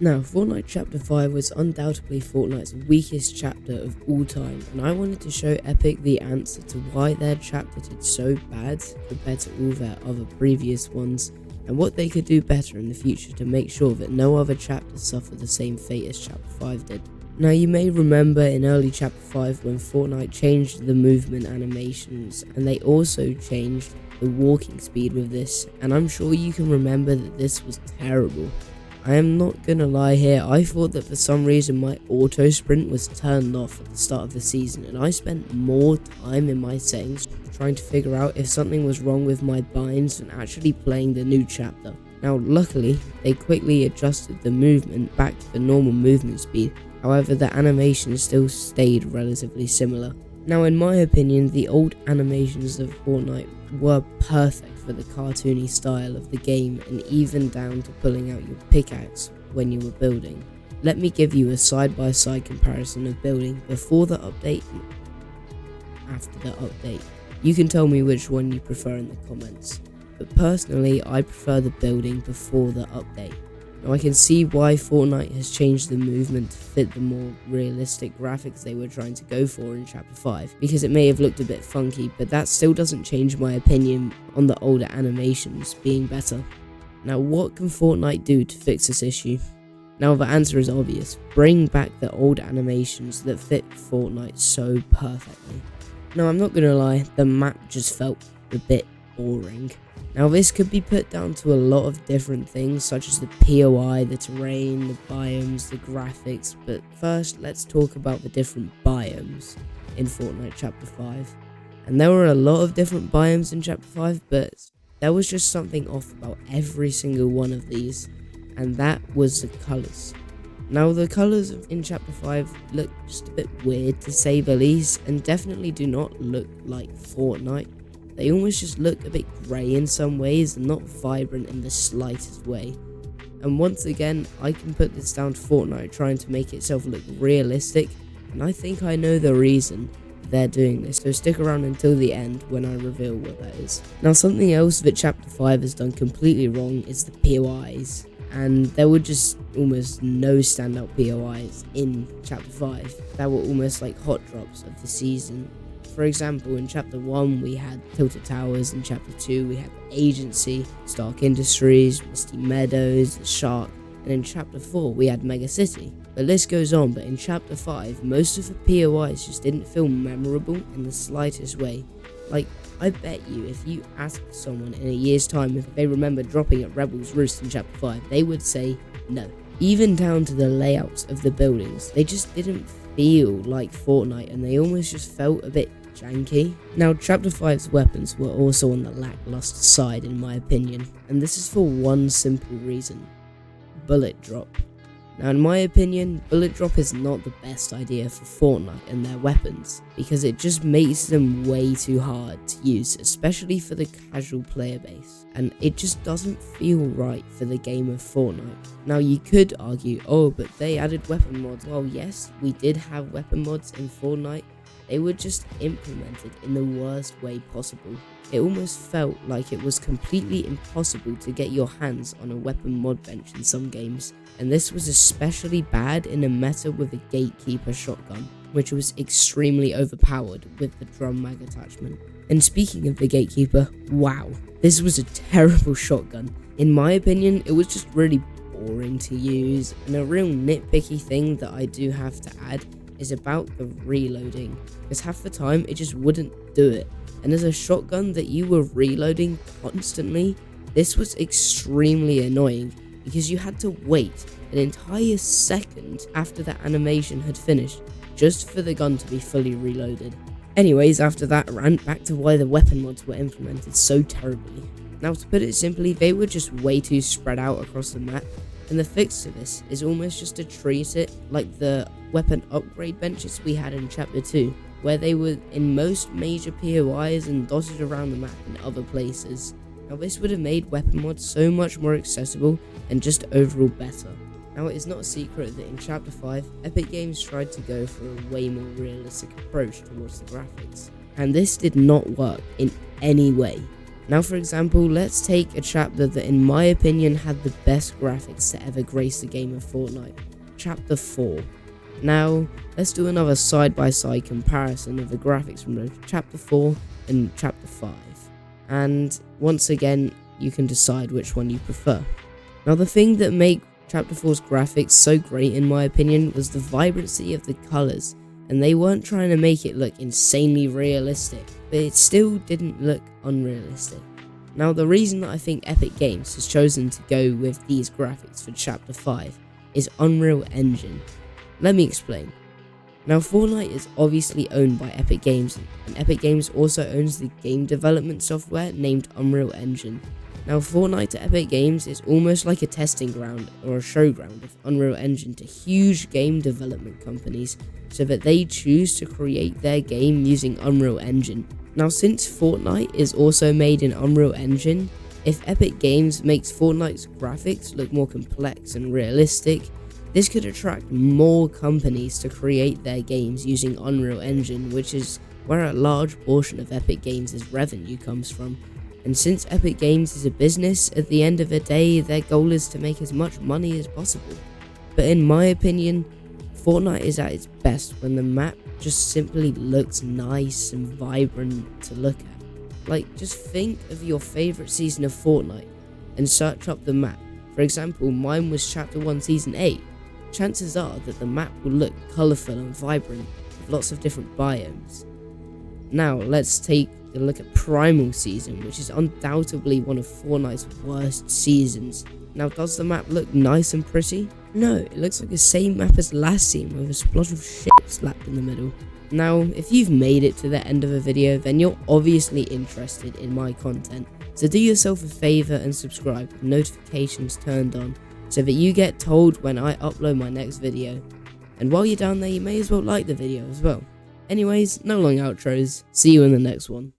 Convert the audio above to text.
Now, Fortnite Chapter 5 was undoubtedly Fortnite's weakest chapter of all time, and I wanted to show Epic the answer to why their chapter did so bad compared to all their other previous ones, and what they could do better in the future to make sure that no other chapters suffer the same fate as Chapter 5 did. Now, you may remember in early Chapter 5 when Fortnite changed the movement animations, and they also changed the walking speed with this, and I'm sure you can remember that this was terrible. I am not gonna lie here, I thought that for some reason my auto sprint was turned off at the start of the season, and I spent more time in my settings trying to figure out if something was wrong with my binds than actually playing the new chapter. Now luckily, they quickly adjusted the movement back to the normal movement speed, however the animation still stayed relatively similar. Now in my opinion, the old animations of Fortnite were perfect for the cartoony style of the game, and even down to pulling out your pickaxe when you were building. Let me give you a side-by-side comparison of building before the update and after the update. You can tell me which one you prefer in the comments, but personally I prefer the building before the update. Now I can see why Fortnite has changed the movement to fit the more realistic graphics they were trying to go for in Chapter 5, because it may have looked a bit funky, but that still doesn't change my opinion on the older animations being better. Now what can Fortnite do to fix this issue? Now the answer is obvious: bring back the old animations that fit Fortnite so perfectly. Now I'm not gonna lie, the map just felt a bit boring. Now this could be put down to a lot of different things, such as the POI, the terrain, the biomes, the graphics, but first let's talk about the different biomes in Fortnite Chapter 5. And there were a lot of different biomes in Chapter 5, but there was just something off about every single one of these, and that was the colours. Now the colours in Chapter 5 look just a bit weird to say the least, and definitely do not look like Fortnite. They almost just look a bit grey in some ways and not vibrant in the slightest way. And once again, I can put this down to Fortnite trying to make itself look realistic, and I think I know the reason they're doing this, so stick around until the end when I reveal what that is. Now something else that Chapter 5 has done completely wrong is the POIs, and there were just almost no standout POIs in Chapter 5 that were almost like hot drops of the season. For example, in Chapter 1 we had Tilted Towers, in Chapter 2 we had the Agency, Stark Industries, Misty Meadows, the Shark, and in Chapter 4 we had Mega City. The list goes on, but in Chapter 5 most of the POIs just didn't feel memorable in the slightest way. Like, I bet you if you asked someone in a year's time if they remember dropping at Rebel's Roost in Chapter 5, they would say no. Even down to the layouts of the buildings, they just didn't feel like Fortnite, and they almost just felt a bit janky. Now Chapter 5's weapons were also on the lackluster side in my opinion, and this is for one simple reason: bullet drop. Now in my opinion, bullet drop is not the best idea for Fortnite and their weapons, because it just makes them way too hard to use, especially for the casual player base, and it just doesn't feel right for the game of Fortnite. Now you could argue, oh, but they added weapon mods. Well, yes, we did have weapon mods in Fortnite. They were just implemented in the worst way possible. It almost felt like it was completely impossible to get your hands on a weapon mod bench in some games, and this was especially bad in a meta with the Gatekeeper shotgun, which was extremely overpowered with the drum mag attachment. And speaking of the Gatekeeper, wow, this was a terrible shotgun. In my opinion, it was just really boring to use, and a real nitpicky thing that I do have to add is about the reloading, because half the time it just wouldn't do it, and as a shotgun that you were reloading constantly, this was extremely annoying because you had to wait an entire second after the animation had finished just for the gun to be fully reloaded. Anyways, after that rant, back to why the weapon mods were implemented so terribly. Now to put it simply, they were just way too spread out across the map, and the fix to this is almost just to treat it like the weapon upgrade benches we had in Chapter 2, where they were in most major POIs and dotted around the map in other places. Now this would have made weapon mods so much more accessible and just overall better. Now it is not a secret that in Chapter 5, Epic Games tried to go for a way more realistic approach towards the graphics, and this did not work in any way. Now for example, let's take a chapter that in my opinion had the best graphics to ever grace the game of Fortnite, Chapter 4. Now, let's do another side-by-side comparison of the graphics from both Chapter 4 and Chapter 5. And once again, you can decide which one you prefer. Now the thing that made Chapter 4's graphics so great in my opinion was the vibrancy of the colours, and they weren't trying to make it look insanely realistic, but it still didn't look unrealistic. Now the reason that I think Epic Games has chosen to go with these graphics for Chapter 5 is Unreal Engine. Let me explain. Now Fortnite is obviously owned by Epic Games, and Epic Games also owns the game development software named Unreal Engine. Now Fortnite to Epic Games is almost like a testing ground or a showground of Unreal Engine to huge game development companies, so that they choose to create their game using Unreal Engine. Now since Fortnite is also made in Unreal Engine, if Epic Games makes Fortnite's graphics look more complex and realistic, this could attract more companies to create their games using Unreal Engine, which is where a large portion of Epic Games' revenue comes from. And since Epic Games is a business, at the end of the day, their goal is to make as much money as possible. But in my opinion, Fortnite is at its best when the map just simply looks nice and vibrant to look at. Like, just think of your favourite season of Fortnite and search up the map. For example, mine was Chapter 1 Season 8. Chances are that the map will look colourful and vibrant with lots of different biomes. Now let's take a look at Primal Season, which is undoubtedly one of Fortnite's worst seasons. Now does the map look nice and pretty? No, it looks like the same map as last season with a splotch of shit slapped in the middle. Now if you've made it to the end of a video, then you're obviously interested in my content, so do yourself a favour and subscribe with notifications turned on, so that you get told when I upload my next video. And while you're down there, you may as well like the video as well. Anyways, no long outros, see you in the next one.